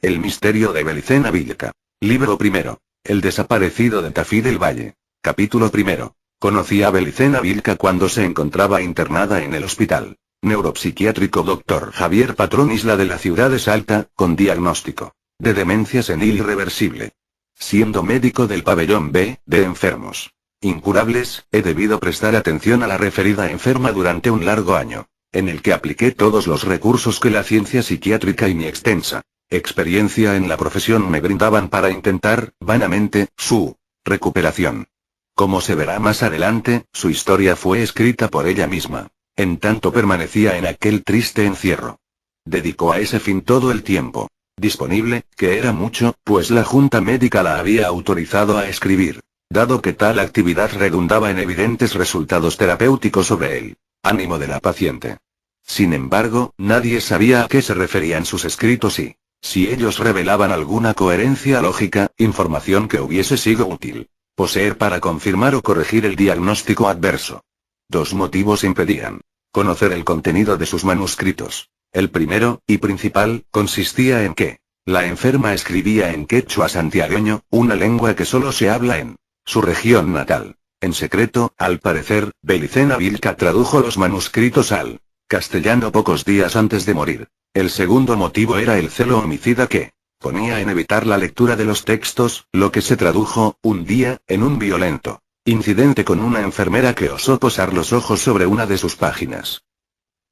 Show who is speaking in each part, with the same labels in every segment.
Speaker 1: El misterio de Belicena Vilca. Libro primero. El desaparecido de Tafí del Valle. Capítulo primero. Conocí a Belicena Vilca cuando se encontraba internada en el hospital neuropsiquiátrico Dr. Javier Patrón Isla de la ciudad de Salta, con diagnóstico de demencia senil irreversible. Siendo médico del pabellón B, de enfermos incurables, he debido prestar atención a la referida enferma durante un largo año, en el que apliqué todos los recursos que la ciencia psiquiátrica y mi extensa experiencia en la profesión me brindaban para intentar, vanamente, su recuperación. Como se verá más adelante, su historia fue escrita por ella misma, en tanto permanecía en aquel triste encierro. Dedicó a ese fin todo el tiempo disponible, que era mucho, pues la junta médica la había autorizado a escribir, dado que tal actividad redundaba en evidentes resultados terapéuticos sobre el ánimo de la paciente. Sin embargo, nadie sabía a qué se referían sus escritos y si ellos revelaban alguna coherencia lógica, información que hubiese sido útil poseer para confirmar o corregir el diagnóstico adverso. Dos motivos impedían conocer el contenido de sus manuscritos. El primero, y principal, consistía en que la enferma escribía en quechua santiagueño, una lengua que solo se habla en su región natal. En secreto, al parecer, Belicena Vilca tradujo los manuscritos al castellano pocos días antes de morir. El segundo motivo era el celo homicida que ponía en evitar la lectura de los textos, lo que se tradujo, un día, en un violento incidente con una enfermera que osó posar los ojos sobre una de sus páginas.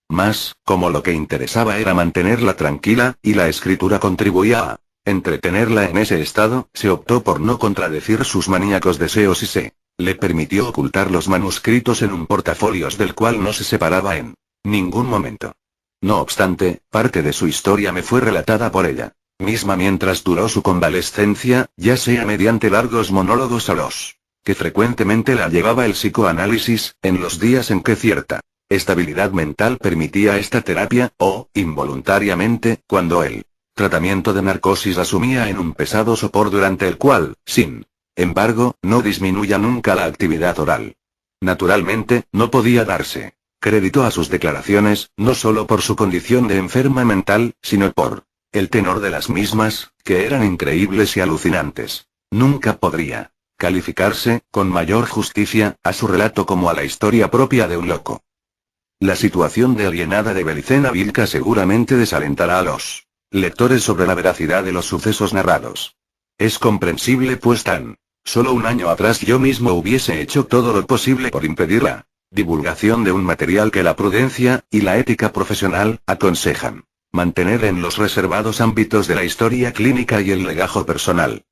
Speaker 1: Mas, como lo que interesaba era mantenerla tranquila, y la escritura contribuía a entretenerla en ese estado, se optó por no contradecir sus maníacos deseos y se le permitió ocultar los manuscritos en un portafolios del cual no se separaba en ningún momento. No obstante, parte de su historia me fue relatada por ella misma mientras duró su convalescencia, ya sea mediante largos monólogos a los que frecuentemente la llevaba el psicoanálisis, en los días en que cierta estabilidad mental permitía esta terapia, o, involuntariamente, cuando el tratamiento de narcosis la sumía en un pesado sopor durante el cual, sin embargo, no disminuya nunca la actividad oral. Naturalmente, no podía darse crédito a sus declaraciones, no solo por su condición de enferma mental, sino por el tenor de las mismas, que eran increíbles y alucinantes. Nunca podría calificarse, con mayor justicia, a su relato como a la historia propia de un loco. La situación de alienada de Belicena Vilca seguramente desalentará a los lectores sobre la veracidad de los sucesos narrados. Es comprensible pues tan solo un año atrás yo mismo hubiese hecho todo lo posible por impedir la divulgación de un material que la prudencia y la ética profesional aconsejan mantener en los reservados ámbitos de la historia clínica y el legajo personal.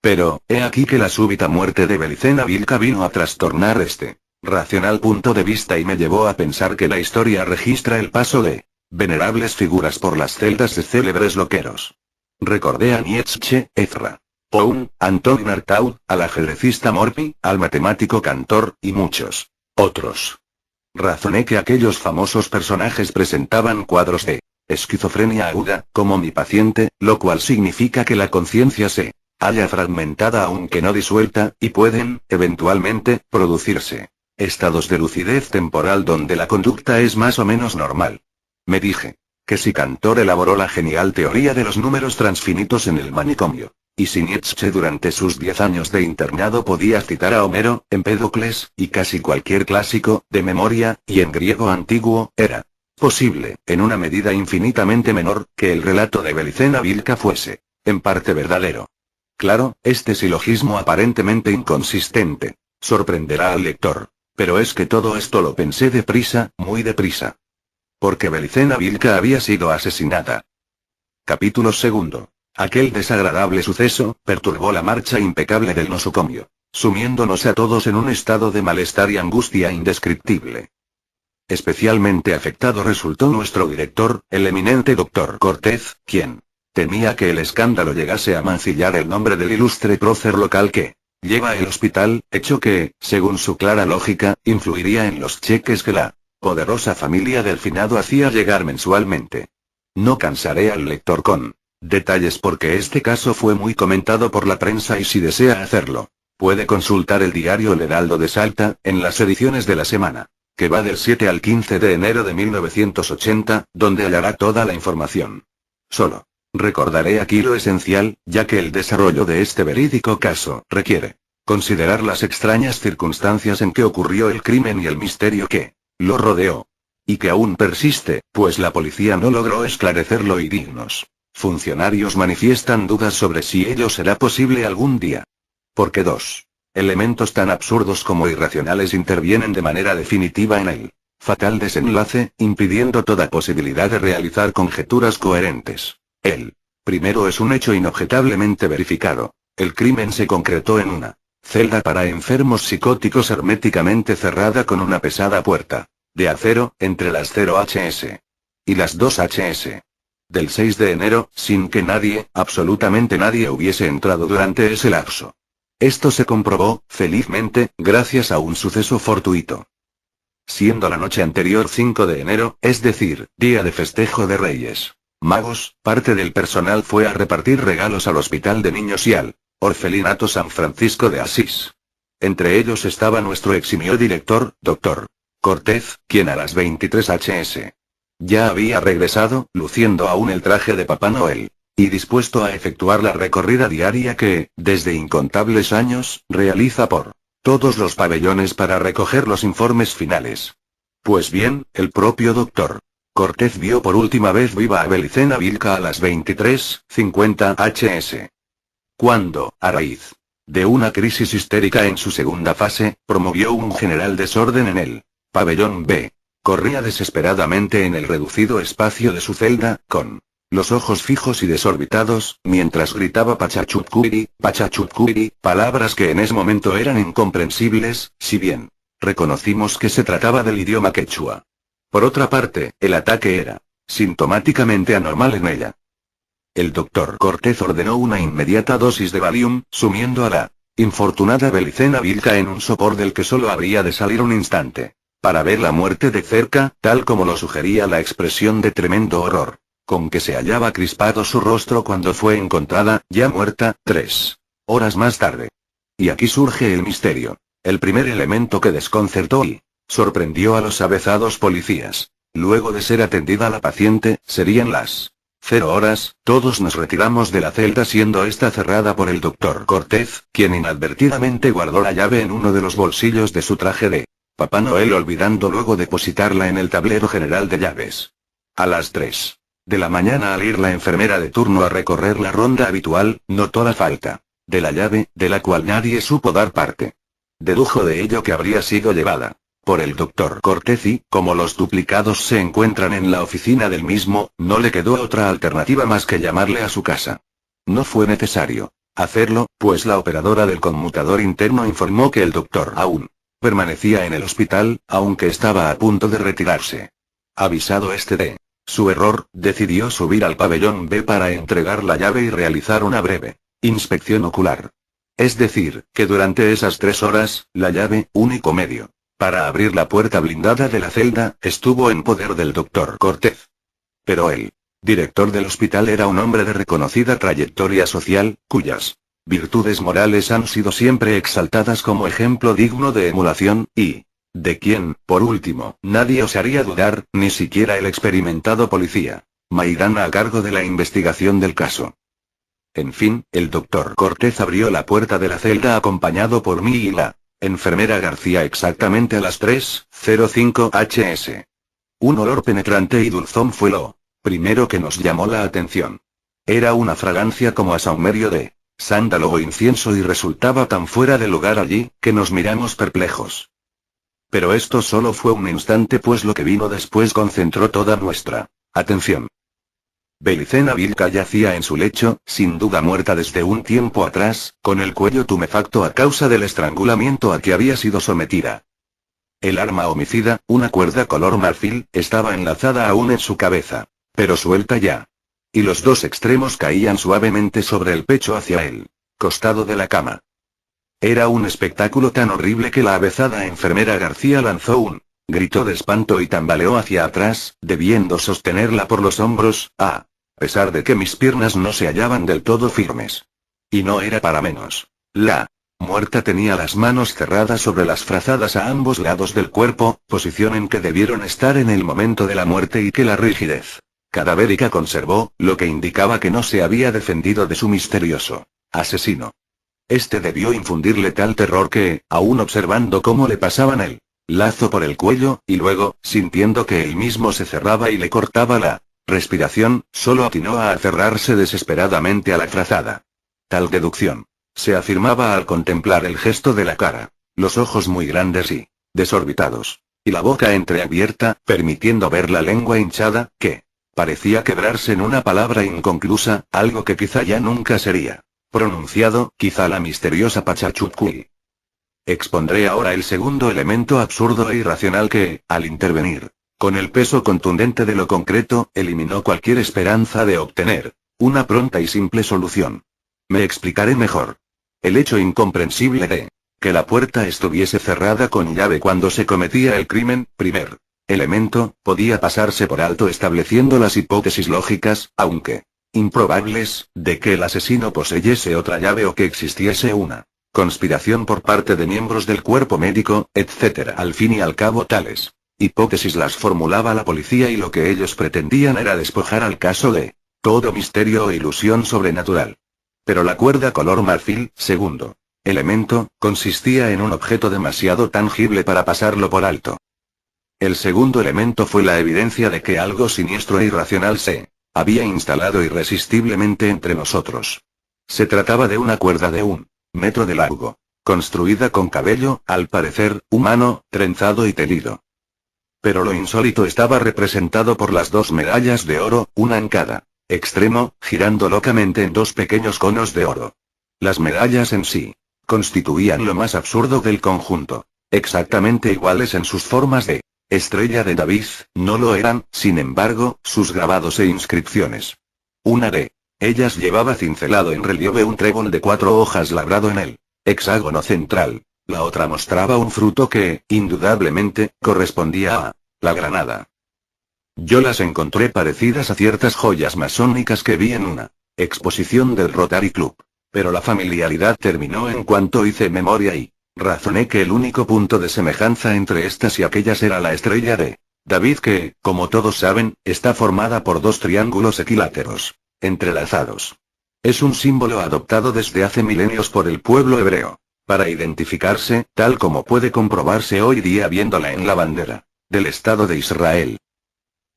Speaker 1: Pero, he aquí que la súbita muerte de Belicena Vilca vino a trastornar este racional punto de vista y me llevó a pensar que la historia registra el paso de venerables figuras por las celdas de célebres loqueros. Recordé a Nietzsche, Ezra Pound, Antonin Artaud, al ajedrecista Morphy, al matemático Cantor, y muchos otros. Razoné que aquellos famosos personajes presentaban cuadros de esquizofrenia aguda, como mi paciente, lo cual significa que la conciencia se halla fragmentada aunque no disuelta, y pueden, eventualmente, producirse estados de lucidez temporal donde la conducta es más o menos normal. Me dije que si Cantor elaboró la genial teoría de los números transfinitos en el manicomio, y si Nietzsche durante sus 10 años de internado podía citar a Homero, Empédocles, y casi cualquier clásico, de memoria, y en griego antiguo, era posible, en una medida infinitamente menor, que el relato de Belicena Vilca fuese en parte verdadero. Claro, este silogismo aparentemente inconsistente sorprenderá al lector. Pero es que todo esto lo pensé deprisa, muy deprisa. Porque Belicena Vilca había sido asesinada. Capítulo segundo. Aquel desagradable suceso perturbó la marcha impecable del nosocomio, sumiéndonos a todos en un estado de malestar y angustia indescriptible. Especialmente afectado resultó nuestro director, el eminente doctor Cortez, quien temía que el escándalo llegase a mancillar el nombre del ilustre prócer local que lleva el hospital, hecho que, según su clara lógica, influiría en los cheques que la poderosa familia del finado hacía llegar mensualmente. No cansaré al lector con detalles porque este caso fue muy comentado por la prensa y si desea hacerlo, puede consultar el diario El Heraldo de Salta, en las ediciones de la semana, que va del 7 al 15 de enero de 1980, donde hallará toda la información. Solo Recordaré aquí lo esencial, ya que el desarrollo de este verídico caso requiere considerar las extrañas circunstancias en que ocurrió el crimen y el misterio que lo rodeó. Y que aún persiste, pues la policía no logró esclarecerlo y dignos funcionarios manifiestan dudas sobre si ello será posible algún día. Porque dos elementos tan absurdos como irracionales intervienen de manera definitiva en el fatal desenlace, impidiendo toda posibilidad de realizar conjeturas coherentes. El primero es un hecho inobjetablemente verificado. El crimen se concretó en una celda para enfermos psicóticos herméticamente cerrada con una pesada puerta de acero, entre las 0 Hs y las 2 Hs. Del 6 de enero, sin que nadie, absolutamente nadie hubiese entrado durante ese lapso. Esto se comprobó, felizmente, gracias a un suceso fortuito. Siendo la noche anterior 5 de enero, es decir, día de festejo de Reyes Magos, parte del personal fue a repartir regalos al Hospital de Niños y al Orfelinato San Francisco de Asís. Entre ellos estaba nuestro eximio director, Dr. Cortez, quien a las 23 Hs ya había regresado, luciendo aún el traje de Papá Noel, y dispuesto a efectuar la recorrida diaria que, desde incontables años, realiza por todos los pabellones para recoger los informes finales. Pues bien, el propio Dr. Cortez vio por última vez viva a Belicena Vilca a las 23:50 Hs. Cuando, a raíz de una crisis histérica en su segunda fase, promovió un general desorden en el pabellón B. Corría desesperadamente en el reducido espacio de su celda, con los ojos fijos y desorbitados, mientras gritaba Pachachutcuiri, palabras que en ese momento eran incomprensibles, si bien reconocimos que se trataba del idioma quechua. Por otra parte, el ataque era sintomáticamente anormal en ella. El doctor Cortez ordenó una inmediata dosis de Valium, sumiendo a la infortunada Belicena Vilca en un sopor del que solo habría de salir un instante para ver la muerte de cerca, tal como lo sugería la expresión de tremendo horror con que se hallaba crispado su rostro cuando fue encontrada, ya muerta, 3 horas más tarde. Y aquí surge el misterio. El primer elemento que desconcertó y sorprendió a los avezados policías, luego de ser atendida la paciente, serían las 0 horas, todos nos retiramos de la celda siendo esta cerrada por el doctor Cortez, quien inadvertidamente guardó la llave en uno de los bolsillos de su traje de Papá Noel, olvidando luego depositarla en el tablero general de llaves. A las 3 de la mañana, al ir la enfermera de turno a recorrer la ronda habitual, notó la falta de la llave, de la cual nadie supo dar parte. Dedujo de ello que habría sido llevada por el doctor Cortez y, como los duplicados se encuentran en la oficina del mismo, no le quedó otra alternativa más que llamarle a su casa. No fue necesario hacerlo, pues la operadora del conmutador interno informó que el doctor aún permanecía en el hospital, aunque estaba a punto de retirarse. Avisado este de su error, decidió subir al pabellón B para entregar la llave y realizar una breve inspección ocular. Es decir, que durante esas 3 horas, la llave, único medio para abrir la puerta blindada de la celda, estuvo en poder del doctor Cortez. Pero el director del hospital era un hombre de reconocida trayectoria social, cuyas virtudes morales han sido siempre exaltadas como ejemplo digno de emulación, y de quien, por último, nadie osaría dudar, ni siquiera el experimentado policía Maidana a cargo de la investigación del caso. En fin, el doctor Cortez abrió la puerta de la celda acompañado por mí y la enfermera García exactamente a las 3:05 Hs. Un olor penetrante y dulzón fue lo primero que nos llamó la atención. Era una fragancia como a saumerio de sándalo o incienso y resultaba tan fuera de lugar allí, que nos miramos perplejos. Pero esto solo fue un instante, pues lo que vino después concentró toda nuestra atención. Belicena Vilca yacía en su lecho, sin duda muerta desde un tiempo atrás, con el cuello tumefacto a causa del estrangulamiento a que había sido sometida. El arma homicida, una cuerda color marfil, estaba enlazada aún en su cabeza, pero suelta ya. Y los dos extremos caían suavemente sobre el pecho hacia el costado de la cama. Era un espectáculo tan horrible que la avezada enfermera García lanzó un grito de espanto y tambaleó hacia atrás, debiendo sostenerla por los hombros, a pesar de que mis piernas no se hallaban del todo firmes. Y no era para menos. La muerta tenía las manos cerradas sobre las frazadas a ambos lados del cuerpo, posición en que debieron estar en el momento de la muerte y que la rigidez cadavérica conservó, lo que indicaba que no se había defendido de su misterioso asesino. Este debió infundirle tal terror que, aún observando cómo le pasaban el lazo por el cuello, y luego, sintiendo que él mismo se cerraba y le cortaba la respiración, solo atinó a aferrarse desesperadamente a la frazada. Tal deducción se afirmaba al contemplar el gesto de la cara, los ojos muy grandes y desorbitados, y la boca entreabierta, permitiendo ver la lengua hinchada, que parecía quebrarse en una palabra inconclusa, algo que quizá ya nunca sería pronunciado, quizá la misteriosa Pachachutcui. Expondré ahora el segundo elemento absurdo e irracional que, al intervenir, con el peso contundente de lo concreto, eliminó cualquier esperanza de obtener una pronta y simple solución. Me explicaré mejor. El hecho incomprensible de que la puerta estuviese cerrada con llave cuando se cometía el crimen, primer elemento, podía pasarse por alto estableciendo las hipótesis lógicas, aunque improbables, de que el asesino poseyese otra llave o que existiese una conspiración por parte de miembros del cuerpo médico, etc. Al fin y al cabo tales hipótesis las formulaba la policía y lo que ellos pretendían era despojar al caso de todo misterio o ilusión sobrenatural. Pero la cuerda color marfil, segundo elemento, consistía en un objeto demasiado tangible para pasarlo por alto. El segundo elemento fue la evidencia de que algo siniestro e irracional se había instalado irresistiblemente entre nosotros. Se trataba de una cuerda de 1 metro de largo, construida con cabello, al parecer, humano, trenzado y tejido. Pero lo insólito estaba representado por las 2 medallas de oro, una en cada extremo, girando locamente en 2 pequeños conos de oro. Las medallas en sí constituían lo más absurdo del conjunto. Exactamente iguales en sus formas de estrella de David, no lo eran, sin embargo, sus grabados e inscripciones. Una de ellas llevaba cincelado en relieve un trébol de 4 hojas labrado en el hexágono central, la otra mostraba un fruto que, indudablemente, correspondía a la granada. Yo las encontré parecidas a ciertas joyas masónicas que vi en una exposición del Rotary Club. Pero la familiaridad terminó en cuanto hice memoria y razoné que el único punto de semejanza entre estas y aquellas era la estrella de David que, como todos saben, está formada por 2 triángulos equiláteros entrelazados. Es un símbolo adoptado desde hace milenios por el pueblo hebreo, para identificarse, tal como puede comprobarse hoy día viéndola en la bandera del Estado de Israel.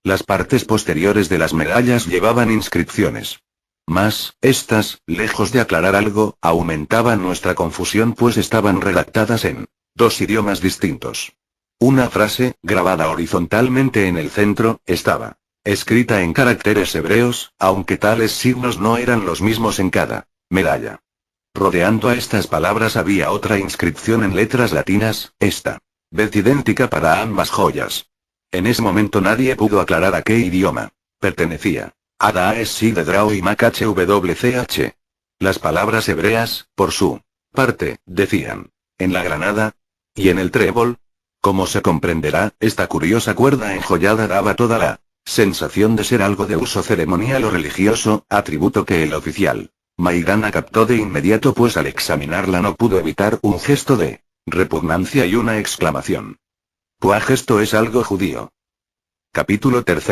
Speaker 1: Las partes posteriores de las medallas llevaban inscripciones. Mas, estas, lejos de aclarar algo, aumentaban nuestra confusión pues estaban redactadas en 2 idiomas distintos. Una frase, grabada horizontalmente en el centro, estaba escrita en caracteres hebreos, aunque tales signos no eran los mismos en cada medalla. Rodeando a estas palabras había otra inscripción en letras latinas, esta vez idéntica para ambas joyas. En ese momento nadie pudo aclarar a qué idioma pertenecía. Ada es si de Drao y Mac HWCH. Las palabras hebreas, por su parte, decían, en la granada, y en el trébol. Como se comprenderá, esta curiosa cuerda enjollada daba toda la sensación de ser algo de uso ceremonial o religioso, atributo que el oficial Maidana captó de inmediato pues al examinarla no pudo evitar un gesto de repugnancia y una exclamación. Pues esto es algo judío. Capítulo 3.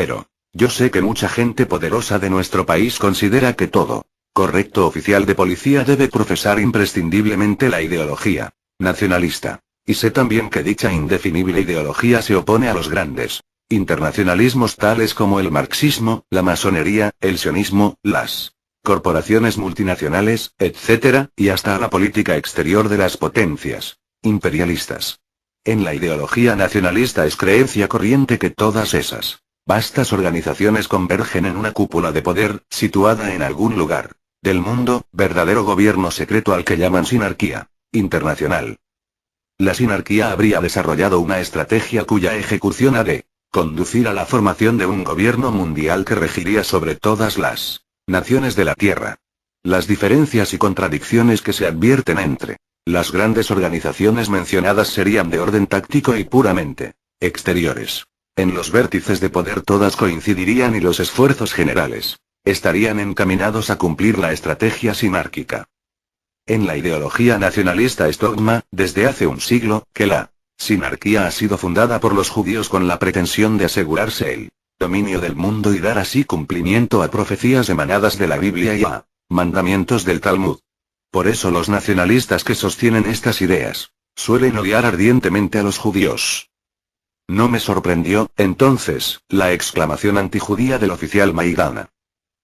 Speaker 1: Yo sé que mucha gente poderosa de nuestro país considera que todo correcto oficial de policía debe profesar imprescindiblemente la ideología nacionalista. Y sé también que dicha indefinible ideología se opone a los grandes internacionalismos tales como el marxismo, la masonería, el sionismo, las corporaciones multinacionales, etc., y hasta a la política exterior de las potencias imperialistas. En la ideología nacionalista es creencia corriente que todas esas vastas organizaciones convergen en una cúpula de poder, situada en algún lugar del mundo, verdadero gobierno secreto al que llaman sinarquía internacional. La sinarquía habría desarrollado una estrategia cuya ejecución ha de conducir a la formación de un gobierno mundial que regiría sobre todas las naciones de la Tierra. Las diferencias y contradicciones que se advierten entre las grandes organizaciones mencionadas serían de orden táctico y puramente exteriores. En los vértices de poder todas coincidirían y los esfuerzos generales estarían encaminados a cumplir la estrategia sinárquica. En la ideología nacionalista es dogma, desde hace un siglo, que la sinarquía ha sido fundada por los judíos con la pretensión de asegurarse el dominio del mundo y dar así cumplimiento a profecías emanadas de la Biblia y a mandamientos del Talmud. Por eso los nacionalistas que sostienen estas ideas suelen odiar ardientemente a los judíos. No me sorprendió, entonces, la exclamación antijudía del oficial Maidana.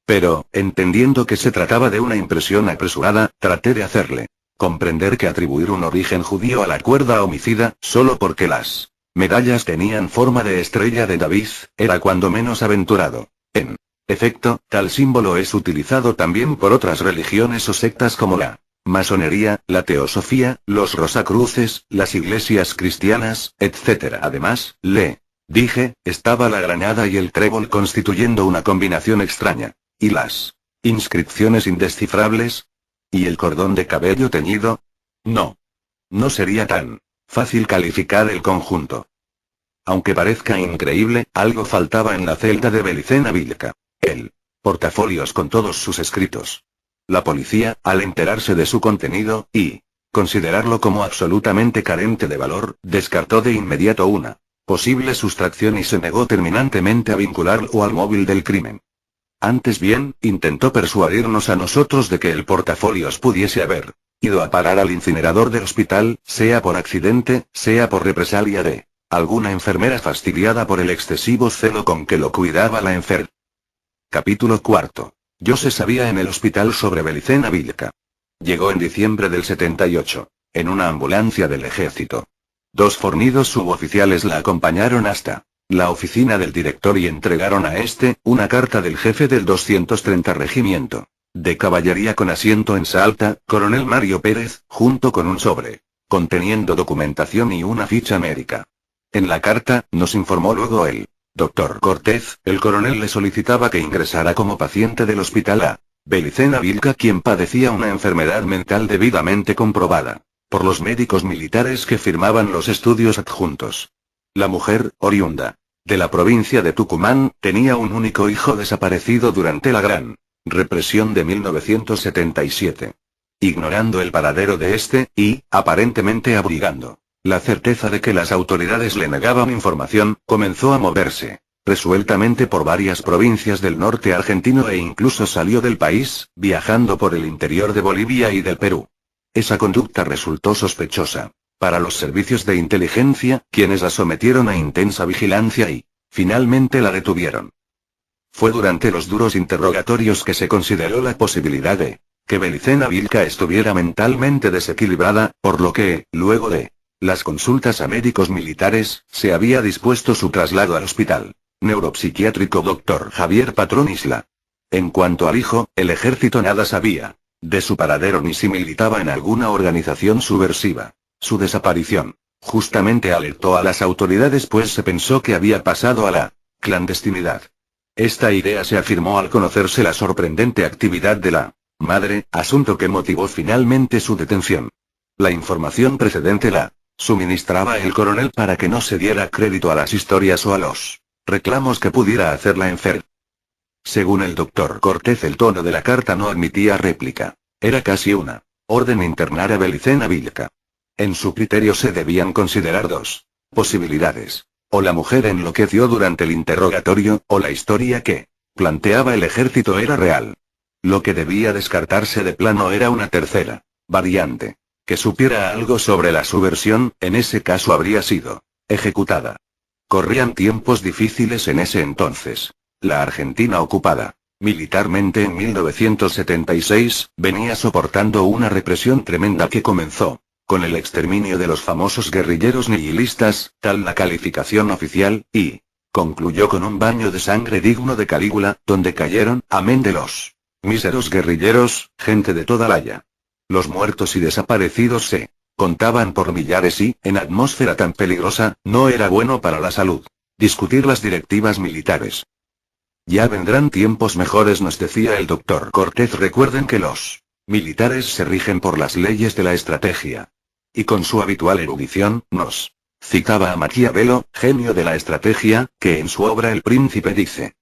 Speaker 1: Pero, entendiendo que se trataba de una impresión apresurada, traté de hacerle comprender que atribuir un origen judío a la cuerda homicida, solo porque las medallas tenían forma de estrella de David, era cuando menos aventurado. En efecto, tal símbolo es utilizado también por otras religiones o sectas como la masonería, la teosofía, los rosacruces, las iglesias cristianas, etc. Además, le dije, estaba la granada y el trébol constituyendo una combinación extraña. ¿Y las inscripciones indescifrables? ¿Y el cordón de cabello teñido? No. No sería tan fácil calificar el conjunto. Aunque parezca increíble, algo faltaba en la celda de Belicena Vilca. El portafolios con todos sus escritos. La policía, al enterarse de su contenido, y considerarlo como absolutamente carente de valor, descartó de inmediato una posible sustracción y se negó terminantemente a vincularlo al móvil del crimen. Antes bien, intentó persuadirnos a nosotros de que el portafolios pudiese haber ido a parar al incinerador del hospital, sea por accidente, sea por represalia de alguna enfermera fastidiada por el excesivo celo con que lo cuidaba la enfermera. Capítulo 4. Yo se sabía en el hospital sobre Belicena Vilca. Llegó en diciembre del 78, en una ambulancia del ejército. 2 fornidos suboficiales la acompañaron hasta la oficina del director y entregaron a este una carta del jefe del 230 Regimiento de Caballería con asiento en Salta, coronel Mario Pérez, junto con un sobre conteniendo documentación y una ficha médica. En la carta, nos informó luego el Dr. Cortez, el coronel le solicitaba que ingresara como paciente del hospital a Belicena Vilca, quien padecía una enfermedad mental debidamente comprobada por los médicos militares que firmaban los estudios adjuntos. La mujer, oriunda de la provincia de Tucumán, tenía un único hijo desaparecido durante la gran represión de 1977. Ignorando el paradero de este, y, aparentemente abrigando la certeza de que las autoridades le negaban información, comenzó a moverse resueltamente por varias provincias del norte argentino e incluso salió del país, viajando por el interior de Bolivia y del Perú. Esa conducta resultó sospechosa para los servicios de inteligencia, quienes la sometieron a intensa vigilancia y, finalmente la detuvieron. Fue durante los duros interrogatorios que se consideró la posibilidad de que Belicena Vilca estuviera mentalmente desequilibrada, por lo que, luego de las consultas a médicos militares, se había dispuesto su traslado al hospital neuropsiquiátrico Dr. Javier Patrón Isla. En cuanto al hijo, el ejército nada sabía de su paradero ni si militaba en alguna organización subversiva. Su desaparición justamente alertó a las autoridades, pues se pensó que había pasado a la clandestinidad. Esta idea se afirmó al conocerse la sorprendente actividad de la madre, asunto que motivó finalmente su detención. La información precedente la suministraba el coronel para que no se diera crédito a las historias o a los reclamos que pudiera hacer la enfermera. Según el doctor Cortez, el tono de la carta no admitía réplica. Era casi una orden internar a Belicena Vilca. En su criterio se debían considerar 2 posibilidades. O la mujer enloqueció durante el interrogatorio, o la historia que planteaba el ejército era real. Lo que debía descartarse de plano era una tercera variante. Que supiera algo sobre la subversión, en ese caso habría sido ejecutada. Corrían tiempos difíciles en ese entonces. La Argentina ocupada militarmente en 1976, venía soportando una represión tremenda que comenzó con el exterminio de los famosos guerrilleros nihilistas, tal la calificación oficial, y concluyó con un baño de sangre digno de Calígula, donde cayeron, amén de los míseros guerrilleros, gente de toda laya. Los muertos y desaparecidos se contaban por millares y, en atmósfera tan peligrosa, no era bueno para la salud discutir las directivas militares. Ya vendrán tiempos mejores, nos decía el doctor Cortez. Recuerden que los militares se rigen por las leyes de la estrategia. Y con su habitual erudición, nos citaba a Maquiavelo, genio de la estrategia, que en su obra El Príncipe dice: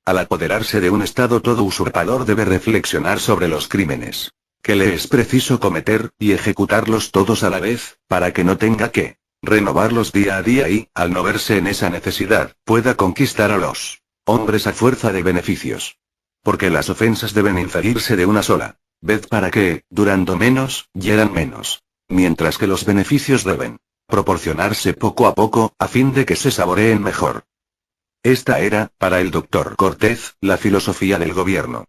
Speaker 1: al apoderarse de un estado, todo usurpador debe reflexionar sobre los crímenes que le es preciso cometer, y ejecutarlos todos a la vez, para que no tenga que renovarlos día a día y, al no verse en esa necesidad, pueda conquistar a los Hombres a fuerza de beneficios. Porque las ofensas deben inferirse de una sola vez para que, durando menos, hieran menos. Mientras que los beneficios deben proporcionarse poco a poco, a fin de que se saboreen mejor. Esta era, para el doctor Cortez, la filosofía del gobierno.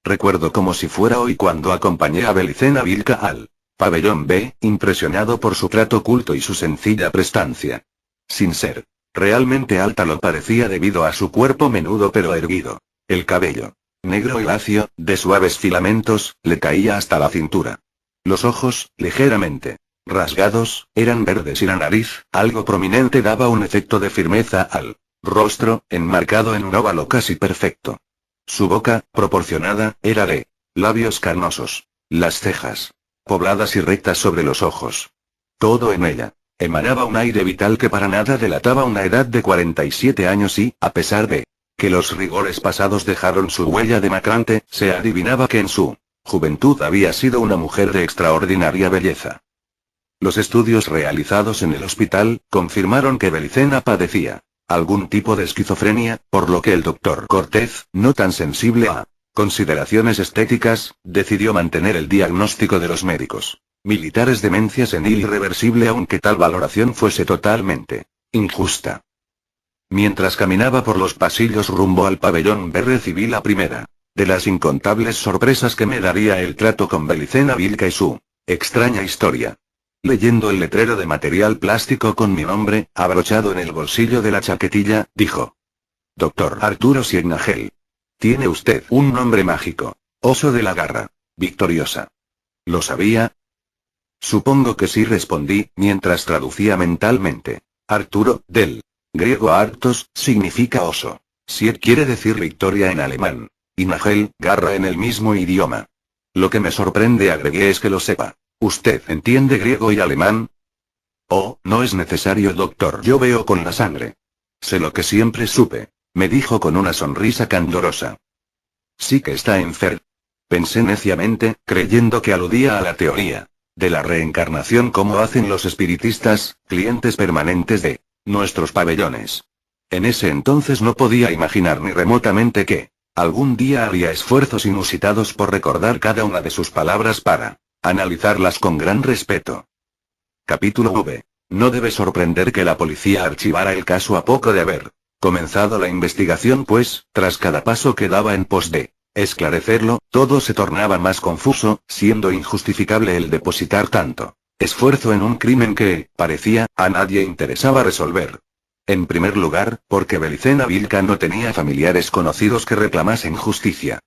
Speaker 1: Recuerdo como si fuera hoy cuando acompañé a Belicena Vilca al pabellón B, impresionado por su trato culto y su sencilla prestancia. Sin ser realmente alta lo parecía debido a su cuerpo menudo pero erguido. El cabello, negro y lacio, de suaves filamentos, le caía hasta la cintura. Los ojos, ligeramente rasgados, eran verdes y la nariz, algo prominente, daba un efecto de firmeza al rostro, enmarcado en un óvalo casi perfecto. Su boca, proporcionada, era de labios carnosos. Las cejas, pobladas y rectas sobre los ojos. Todo en ella emanaba un aire vital que para nada delataba una edad de 47 años y, a pesar de que los rigores pasados dejaron su huella demacrante, se adivinaba que en su juventud había sido una mujer de extraordinaria belleza. Los estudios realizados en el hospital confirmaron que Belicena padecía algún tipo de esquizofrenia, por lo que el doctor Cortez, no tan sensible a consideraciones estéticas, decidió mantener el diagnóstico de los médicos militares: demencia senil irreversible, aunque tal valoración fuese totalmente injusta. Mientras caminaba por los pasillos rumbo al pabellón B, recibí la primera de las incontables sorpresas que me daría el trato con Belicena Vilca y su extraña historia. Leyendo el letrero de material plástico con mi nombre, abrochado en el bolsillo de la chaquetilla, dijo: Dr. Arturo Signagel. Tiene usted un nombre mágico. Oso de la garra. Victoriosa. ¿Lo sabía? Supongo que sí, respondí, mientras traducía mentalmente. Arturo, del griego artos, significa oso. Sieg quiere decir victoria en alemán. Y Nagel, garra en el mismo idioma. Lo que me sorprende, agregué, es que lo sepa. ¿Usted entiende griego y alemán? Oh, no es necesario, doctor. Yo veo con la sangre. Sé lo que siempre supe, me dijo con una sonrisa candorosa. Sí que está enfermo. Pensé neciamente, creyendo que aludía a la teoría de la reencarnación como hacen los espiritistas, clientes permanentes de nuestros pabellones. En ese entonces no podía imaginar ni remotamente que algún día haría esfuerzos inusitados por recordar cada una de sus palabras para analizarlas con gran respeto. Capítulo V. No debe sorprender que la policía archivara el caso a poco de haber comenzado la investigación, pues, tras cada paso que daba en pos de esclarecerlo, todo se tornaba más confuso, siendo injustificable el depositar tanto esfuerzo en un crimen que, parecía, a nadie interesaba resolver. En primer lugar, porque Belicena Vilca no tenía familiares conocidos que reclamasen justicia.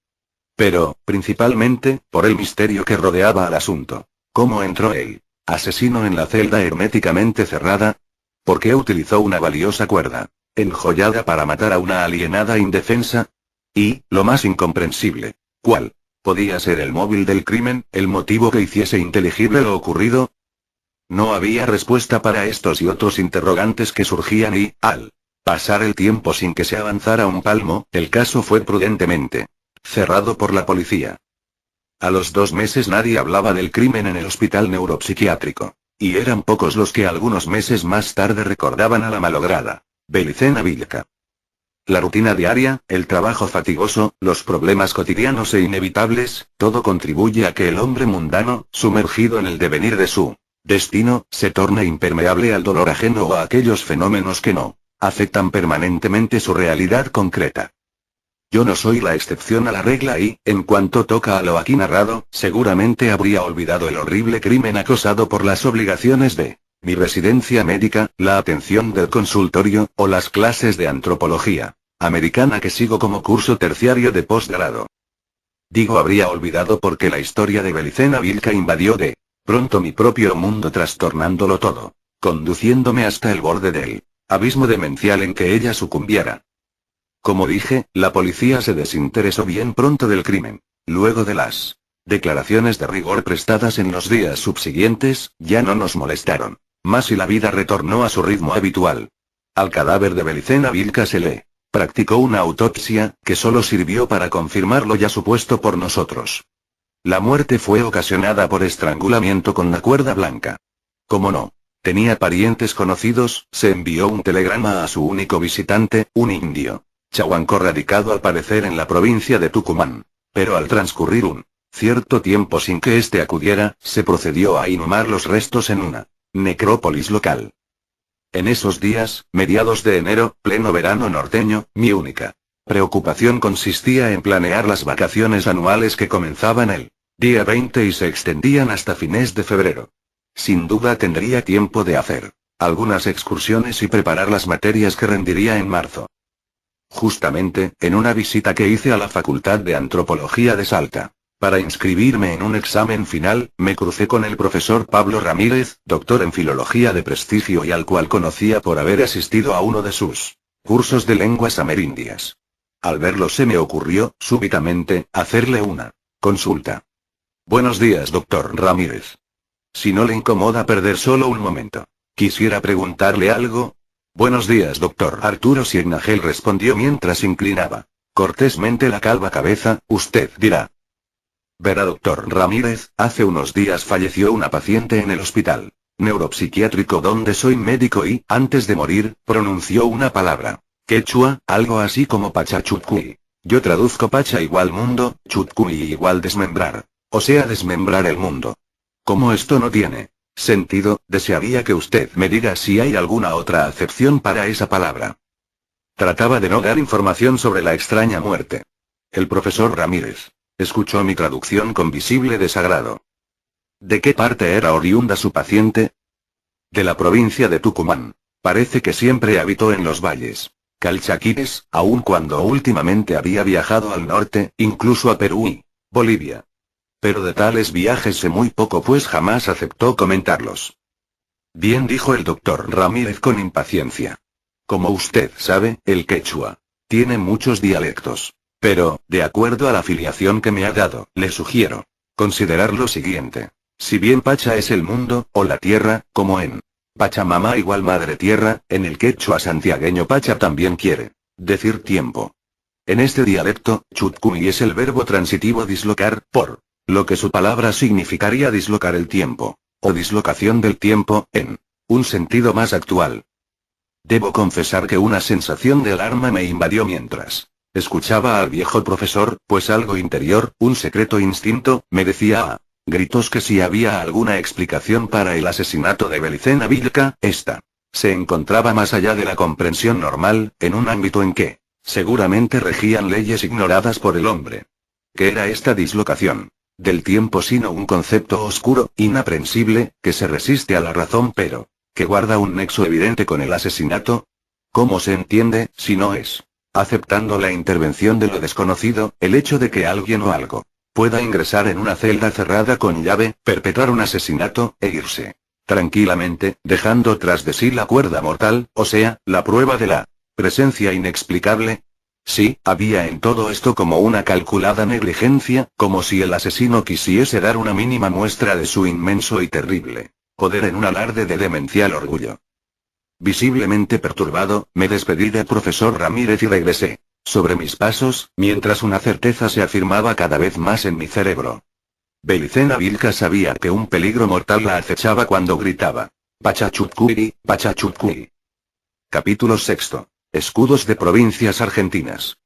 Speaker 1: Pero, principalmente, por el misterio que rodeaba al asunto. ¿Cómo entró el asesino en la celda herméticamente cerrada? ¿Por qué utilizó una valiosa cuerda enjollada para matar a una alienada indefensa? Y, lo más incomprensible, ¿cuál podía ser el móvil del crimen, el motivo que hiciese inteligible lo ocurrido? No había respuesta para estos y otros interrogantes que surgían y, al pasar el tiempo sin que se avanzara un palmo, el caso fue prudentemente cerrado por la policía. A los 2 meses nadie hablaba del crimen en el hospital neuropsiquiátrico. Y eran pocos los que algunos meses más tarde recordaban a la malograda Belicena Vilca. La rutina diaria, el trabajo fatigoso, los problemas cotidianos e inevitables, todo contribuye a que el hombre mundano, sumergido en el devenir de su destino, se torne impermeable al dolor ajeno o a aquellos fenómenos que no afectan permanentemente su realidad concreta. Yo no soy la excepción a la regla y, en cuanto toca a lo aquí narrado, seguramente habría olvidado el horrible crimen acosado por las obligaciones de mi residencia médica, la atención del consultorio, o las clases de antropología americana que sigo como curso terciario de posgrado. Digo habría olvidado porque la historia de Belicena Vilca invadió de pronto mi propio mundo, trastornándolo todo, conduciéndome hasta el borde del abismo demencial en que ella sucumbiera. Como dije, la policía se desinteresó bien pronto del crimen. Luego de las declaraciones de rigor prestadas en los días subsiguientes, ya no nos molestaron más y la vida retornó a su ritmo habitual. Al cadáver de Belicena Vilca se le practicó una autopsia, que solo sirvió para confirmar lo ya supuesto por nosotros. La muerte fue ocasionada por estrangulamiento con la cuerda blanca. Como no tenía parientes conocidos, se envió un telegrama a su único visitante, un indio Chahuanco radicado al parecer en la provincia de Tucumán. Pero al transcurrir un cierto tiempo sin que éste acudiera, se procedió a inhumar los restos en una necrópolis local. En esos días, mediados de enero, pleno verano norteño, mi única preocupación consistía en planear las vacaciones anuales que comenzaban el día 20 y se extendían hasta fines de febrero. Sin duda tendría tiempo de hacer algunas excursiones y preparar las materias que rendiría en marzo. Justamente, en una visita que hice a la Facultad de Antropología de Salta, para inscribirme en un examen final, me crucé con el profesor Pablo Ramírez, doctor en filología de prestigio y al cual conocía por haber asistido a uno de sus cursos de lenguas amerindias. Al verlo se me ocurrió, súbitamente, hacerle una consulta. Buenos días, doctor Ramírez. Si no le incomoda perder solo un momento, quisiera preguntarle algo. Buenos días, doctor Arturo Signagel, respondió mientras inclinaba cortésmente la calva cabeza. Usted dirá. Verá, doctor Ramírez, hace unos días falleció una paciente en el hospital neuropsiquiátrico donde soy médico y, antes de morir, pronunció una palabra quechua, algo así como pachachutcui. Yo traduzco pacha igual mundo, chutcui igual desmembrar. O sea, desmembrar el mundo. Como esto no tiene sentido, desearía que usted me diga si hay alguna otra acepción para esa palabra. Trataba de no dar información sobre la extraña muerte. El profesor Ramírez escuchó mi traducción con visible desagrado. ¿De qué parte era oriunda su paciente? De la provincia de Tucumán. Parece que siempre habitó en los valles Calchaquíes, aun cuando últimamente había viajado al norte, incluso a Perú y Bolivia. Pero de tales viajes sé muy poco, pues jamás aceptó comentarlos. Bien, dijo el doctor Ramírez con impaciencia. Como usted sabe, el quechua tiene muchos dialectos. Pero, de acuerdo a la afiliación que me ha dado, le sugiero considerar lo siguiente. Si bien Pacha es el mundo, o la tierra, como en Pachamama igual madre tierra, en el quechua santiagueño Pacha también quiere decir tiempo. En este dialecto, chutcumi es el verbo transitivo dislocar, por lo que su palabra significaría dislocar el tiempo, o dislocación del tiempo, en un sentido más actual. Debo confesar que una sensación de alarma me invadió mientras escuchaba al viejo profesor, pues algo interior, un secreto instinto, me decía a gritos que si había alguna explicación para el asesinato de Belicena Vilca, esta se encontraba más allá de la comprensión normal, en un ámbito en que seguramente regían leyes ignoradas por el hombre. ¿Qué era esta dislocación del tiempo sino un concepto oscuro, inaprensible, que se resiste a la razón pero que guarda un nexo evidente con el asesinato? ¿Cómo se entiende, si no es aceptando la intervención de lo desconocido, el hecho de que alguien o algo pueda ingresar en una celda cerrada con llave, perpetrar un asesinato, e irse tranquilamente, dejando tras de sí la cuerda mortal, o sea, la prueba de la presencia inexplicable? Sí, había en todo esto como una calculada negligencia, como si el asesino quisiese dar una mínima muestra de su inmenso y terrible poder en un alarde de demencial orgullo. Visiblemente perturbado, me despedí del profesor Ramírez y regresé sobre mis pasos, mientras una certeza se afirmaba cada vez más en mi cerebro. Belicena Vilca sabía que un peligro mortal la acechaba cuando gritaba Pachachutcui, Pachachutcui. Capítulo 6. Escudos de provincias argentinas.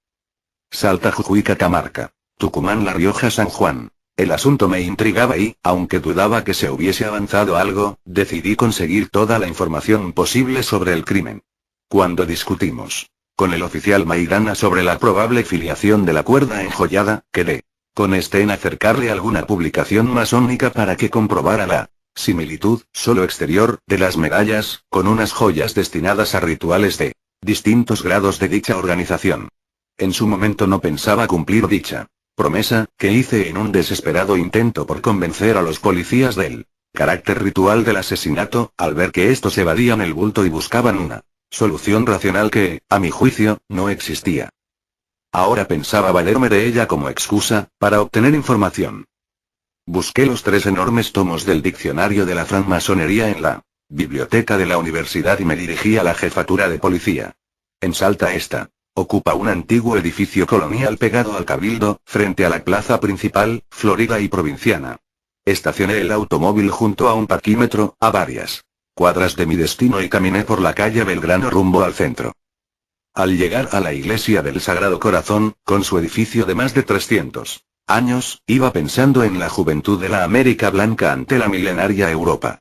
Speaker 1: Salta, Jujuy, Catamarca, Tucumán, La Rioja, San Juan. El asunto me intrigaba y, aunque dudaba que se hubiese avanzado algo, decidí conseguir toda la información posible sobre el crimen. Cuando discutimos con el oficial Maidana sobre la probable filiación de la cuerda enjollada, quedé con este en acercarle alguna publicación masónica para que comprobara la similitud, solo exterior, de las medallas, con unas joyas destinadas a rituales de distintos grados de dicha organización. En su momento no pensaba cumplir dicha promesa, que hice en un desesperado intento por convencer a los policías del carácter ritual del asesinato, al ver que estos evadían el bulto y buscaban una solución racional que, a mi juicio, no existía. Ahora pensaba valerme de ella como excusa, para obtener información. Busqué los 3 enormes tomos del diccionario de la francmasonería en la biblioteca de la universidad y me dirigí a la jefatura de policía. En Salta esta ocupa un antiguo edificio colonial pegado al Cabildo, frente a la plaza principal, Florida y Provinciana. Estacioné el automóvil junto a un parquímetro, a varias cuadras de mi destino y caminé por la calle Belgrano rumbo al centro. Al llegar a la iglesia del Sagrado Corazón, con su edificio de más de 300 años, iba pensando en la juventud de la América Blanca ante la milenaria Europa.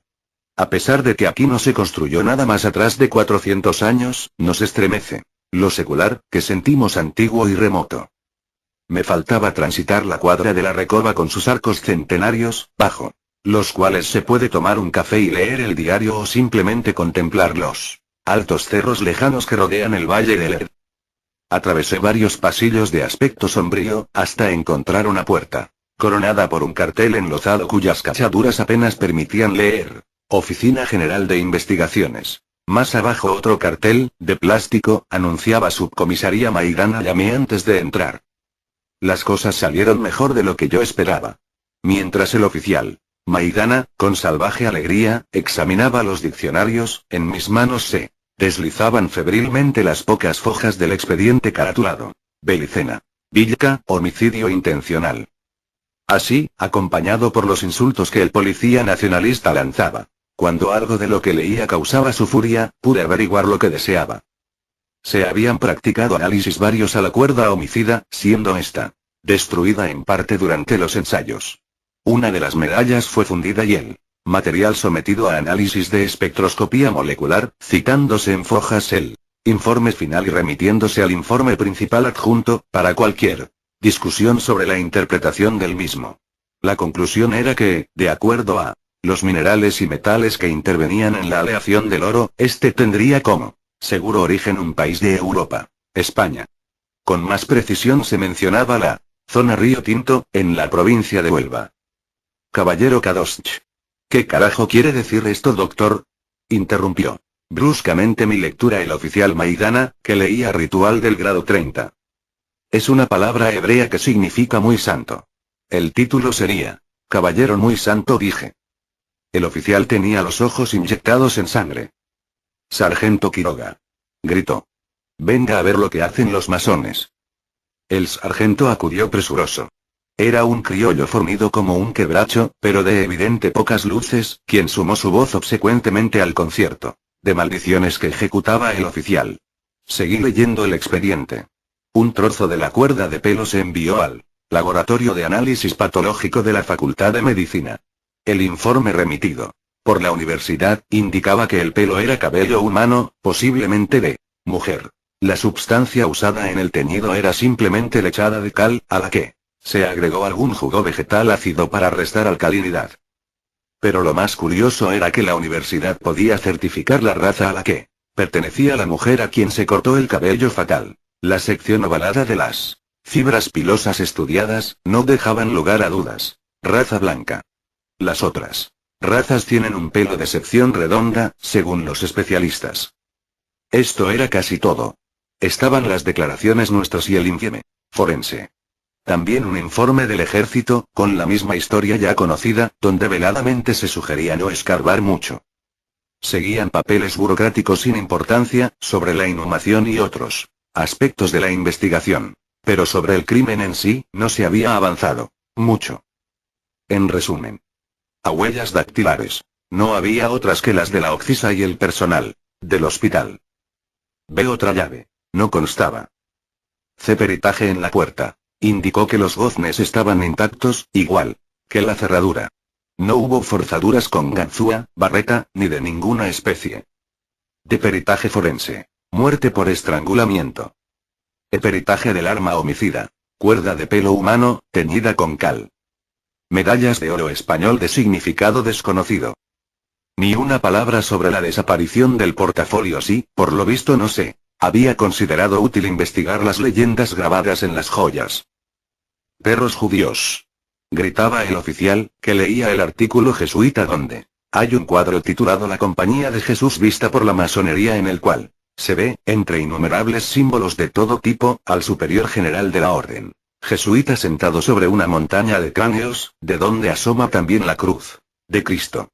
Speaker 1: A pesar de que aquí no se construyó nada más atrás de 400 años, nos estremece lo secular, que sentimos antiguo y remoto. Me faltaba transitar la cuadra de la Recoba con sus arcos centenarios, bajo los cuales se puede tomar un café y leer el diario o simplemente contemplar los altos cerros lejanos que rodean el valle del Ed. Atravesé varios pasillos de aspecto sombrío, hasta encontrar una puerta, coronada por un cartel enlozado cuyas cachaduras apenas permitían leer: Oficina General de Investigaciones. Más abajo otro cartel, de plástico, anunciaba Subcomisaría Maidana. Llamé antes de entrar. Las cosas salieron mejor de lo que yo esperaba. Mientras el oficial Maidana, con salvaje alegría, examinaba los diccionarios, en mis manos se deslizaban febrilmente las pocas hojas del expediente caratulado: Belicena Villca, homicidio intencional. Así, acompañado por los insultos que el policía nacionalista lanzaba. Cuando algo de lo que leía causaba su furia, pude averiguar lo que deseaba. Se habían practicado análisis varios a la cuerda homicida, siendo esta destruida en parte durante los ensayos. Una de las medallas fue fundida y el material sometido a análisis de espectroscopía molecular, citándose en fojas el informe final y remitiéndose al informe principal adjunto, para cualquier discusión sobre la interpretación del mismo. La conclusión era que, de acuerdo a los minerales y metales que intervenían en la aleación del oro, este tendría como seguro origen un país de Europa, España. Con más precisión se mencionaba la zona Río Tinto, en la provincia de Huelva. Caballero Kadosh. ¿Qué carajo quiere decir esto, doctor? Interrumpió bruscamente mi lectura el oficial Maidana, que leía Ritual del grado 30. Es una palabra hebrea que significa muy santo. El título sería Caballero muy santo, dije. El oficial tenía los ojos inyectados en sangre. Sargento Quiroga. Gritó. Venga a ver lo que hacen los masones. El sargento acudió presuroso. Era un criollo fornido como un quebracho, pero de evidente pocas luces, quien sumó su voz obsecuentemente al concierto de maldiciones que ejecutaba el oficial. Seguí leyendo el expediente. Un trozo de la cuerda de pelo se envió al laboratorio de análisis patológico de la Facultad de Medicina. El informe remitido por la universidad indicaba que el pelo era cabello humano, posiblemente de mujer. La sustancia usada en el teñido era simplemente lechada de cal, a la que se agregó algún jugo vegetal ácido para restar alcalinidad. Pero lo más curioso era que la universidad podía certificar la raza a la que pertenecía la mujer a quien se cortó el cabello fatal. La sección ovalada de las fibras pilosas estudiadas no dejaban lugar a dudas. Raza blanca. Las otras razas tienen un pelo de sección redonda, según los especialistas. Esto era casi todo. Estaban las declaraciones nuestras y el informe forense. También un informe del ejército, con la misma historia ya conocida, donde veladamente se sugería no escarbar mucho. Seguían papeles burocráticos sin importancia, sobre la inhumación y otros aspectos de la investigación. Pero sobre el crimen en sí, no se había avanzado mucho. En resumen, a huellas dactilares. No había otras que las de la occisa y el personal del hospital. B. Otra llave. No constaba. C. Peritaje en la puerta. Indicó que los goznes estaban intactos, igual que la cerradura. No hubo forzaduras con ganzúa, barreta, ni de ninguna especie. D. Peritaje forense. Muerte por estrangulamiento. E. Peritaje del arma homicida. Cuerda de pelo humano, teñida con cal. Medallas de oro español de significado desconocido. Ni una palabra sobre la desaparición del portafolio. Sí, por lo visto no se había considerado útil investigar las leyendas grabadas en las joyas. Perros judíos. Gritaba el oficial, que leía el artículo jesuita donde hay un cuadro titulado La Compañía de Jesús vista por la masonería, en el cual se ve, entre innumerables símbolos de todo tipo, al superior general de la orden jesuita sentado sobre una montaña de cráneos, de donde asoma también la cruz de Cristo.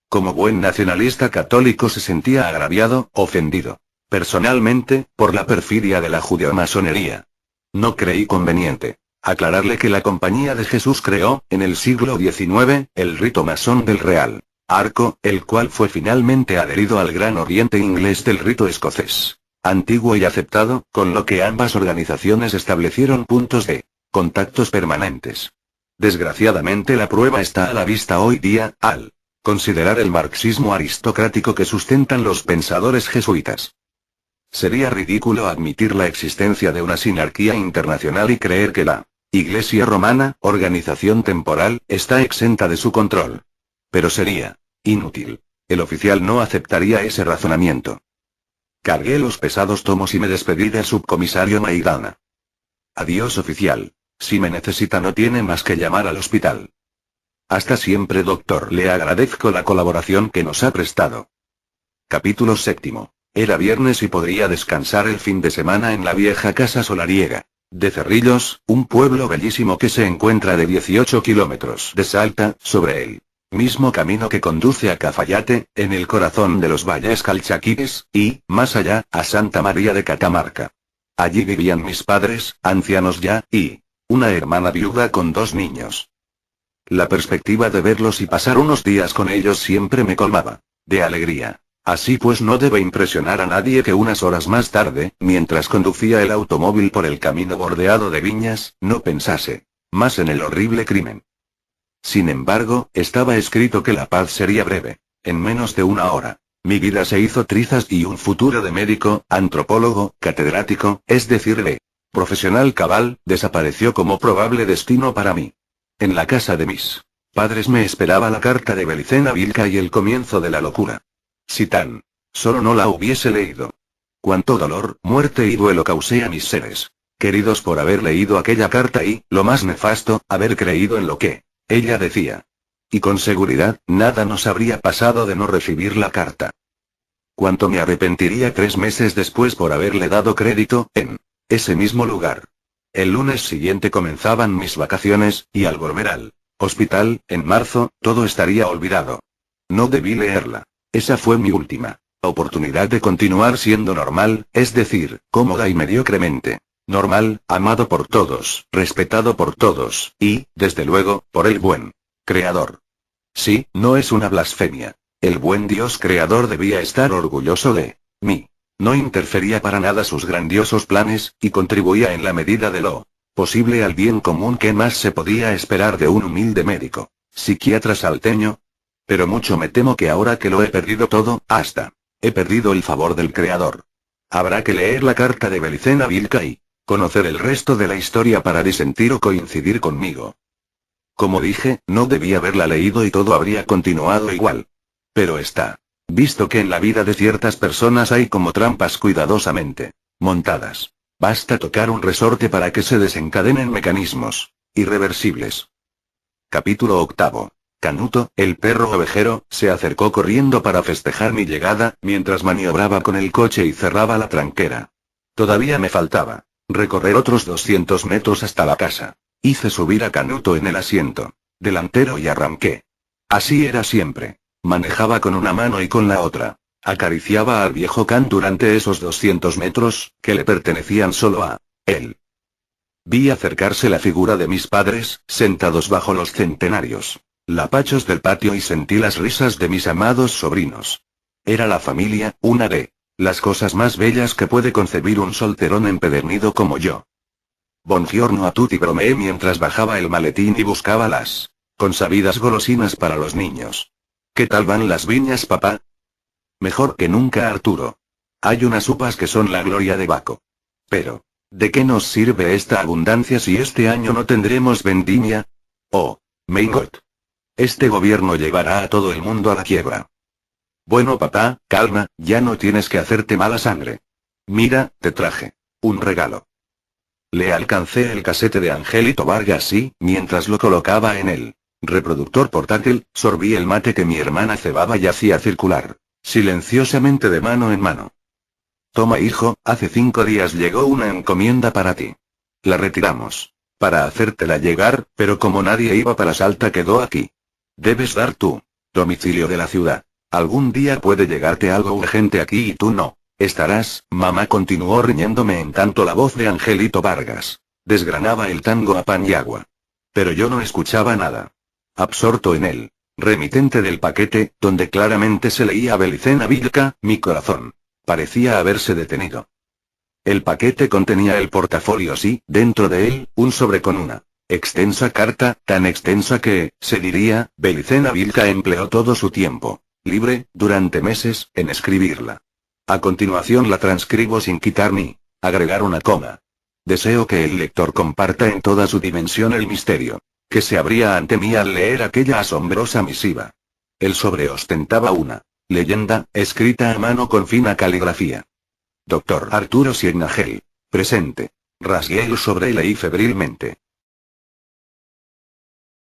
Speaker 1: Como buen nacionalista católico se sentía agraviado, ofendido, personalmente, por la perfidia de la judeo-masonería. No creí conveniente aclararle que la Compañía de Jesús creó, en el siglo XIX, el rito masón del Real Arco, el cual fue finalmente adherido al Gran Oriente inglés del rito escocés. antiguo y aceptado, con lo que ambas organizaciones establecieron puntos de contactos permanentes. Desgraciadamente la prueba está a la vista hoy día, al considerar el marxismo aristocrático que sustentan los pensadores jesuitas. Sería ridículo admitir la existencia de una sinarquía internacional y creer que la Iglesia Romana, organización temporal, está exenta de su control. Pero sería inútil. El oficial no aceptaría ese razonamiento. Cargué los pesados tomos y me despedí del subcomisario Maidana. Adiós, oficial. Si me necesita no tiene más que llamar al hospital. Hasta siempre, doctor. Le agradezco la colaboración que nos ha prestado. Capítulo 7. Era viernes y podría descansar el fin de semana en la vieja casa solariega de Cerrillos, un pueblo bellísimo que se encuentra de 18 kilómetros de Salta, sobre el mismo camino que conduce a Cafayate, en el corazón de los valles calchaquíes, y, más allá, a Santa María de Catamarca. Allí vivían mis padres, ancianos ya, y una hermana viuda con 2 niños. La perspectiva de verlos y pasar unos días con ellos siempre me colmaba de alegría. Así pues no debe impresionar a nadie que unas horas más tarde, mientras conducía el automóvil por el camino bordeado de viñas, no pensase más en el horrible crimen. Sin embargo, estaba escrito que la paz sería breve. En menos de una hora, mi vida se hizo trizas y un futuro de médico, antropólogo, catedrático, es decir, de profesional cabal, desapareció como probable destino para mí. En la casa de mis padres me esperaba la carta de Belicena Vilca y el comienzo de la locura. Si tan solo no la hubiese leído. Cuánto dolor, muerte y duelo causé a mis seres queridos por haber leído aquella carta y, lo más nefasto, haber creído en lo que ella decía. Y con seguridad, nada nos habría pasado de no recibir la carta. Cuánto me arrepentiría 3 meses después por haberle dado crédito, en ese mismo lugar. El lunes siguiente comenzaban mis vacaciones, y al volver al hospital, en marzo, todo estaría olvidado. No debí leerla. Esa fue mi última oportunidad de continuar siendo normal, es decir, cómoda y mediocremente normal, amado por todos, respetado por todos, y, desde luego, por el buen Creador. Sí, no es una blasfemia. El buen Dios Creador debía estar orgulloso de mí. No interfería para nada sus grandiosos planes, y contribuía en la medida de lo posible al bien común. ¿Qué más se podía esperar de un humilde médico psiquiatra salteño? Pero mucho me temo que ahora que lo he perdido todo, hasta he perdido el favor del Creador. Habrá que leer la carta de Belicena Vilca y conocer el resto de la historia para disentir o coincidir conmigo. Como dije, no debí haberla leído y todo habría continuado igual. Pero está visto que en la vida de ciertas personas hay como trampas cuidadosamente montadas. Basta tocar un resorte para que se desencadenen mecanismos irreversibles. Capítulo 8. Canuto, el perro ovejero, se acercó corriendo para festejar mi llegada, mientras maniobraba con el coche y cerraba la tranquera. Todavía me faltaba recorrer otros 200 metros hasta la casa. Hice subir a Canuto en el asiento delantero y arranqué. Así era siempre. Manejaba con una mano y con la otra. Acariciaba al viejo Can durante esos 200 metros, que le pertenecían solo a él. Vi acercarse la figura de mis padres, sentados bajo los centenarios lapachos del patio, y sentí las risas de mis amados sobrinos. Era la familia, una de las cosas más bellas que puede concebir un solterón empedernido como yo. Buongiorno a tutti, bromeé mientras bajaba el maletín y buscaba las consabidas golosinas para los niños. ¿Qué tal van las viñas, papá? Mejor que nunca, Arturo. Hay unas uvas que son la gloria de Baco. Pero, ¿de qué nos sirve esta abundancia si este año no tendremos vendimia? Oh, Meingot. Este gobierno llevará a todo el mundo a la quiebra. Bueno, papá, calma, ya no tienes que hacerte mala sangre. Mira, te traje un regalo. Le alcancé el casete de Angelito Vargas y, mientras lo colocaba en el reproductor portátil, sorbí el mate que mi hermana cebaba y hacía circular silenciosamente de mano en mano. Toma, hijo, hace 5 días llegó una encomienda para ti. La retiramos para hacértela llegar, pero como nadie iba para Salta, quedó aquí. Debes dar tu domicilio de la ciudad. Algún día puede llegarte algo urgente aquí y tú no estarás. Mamá continuó riñéndome en tanto la voz de Angelito Vargas desgranaba el tango a pan y agua. Pero yo no escuchaba nada. Absorto en el remitente del paquete, donde claramente se leía Belicena Vilca, mi corazón Parecía haberse detenido. El paquete contenía el portafolio y, dentro de él, un sobre con una extensa carta, tan extensa que, se diría, Belicena Vilca empleó todo su tiempo libre, durante meses, en escribirla. A continuación la transcribo sin quitar ni agregar una coma. Deseo que el lector comparta en toda su dimensión el misterio que se abría ante mí al leer aquella asombrosa misiva. El sobre ostentaba una leyenda, escrita a mano con fina caligrafía. Doctor Arturo Signagel. Presente. Rasgué el sobre y leí febrilmente.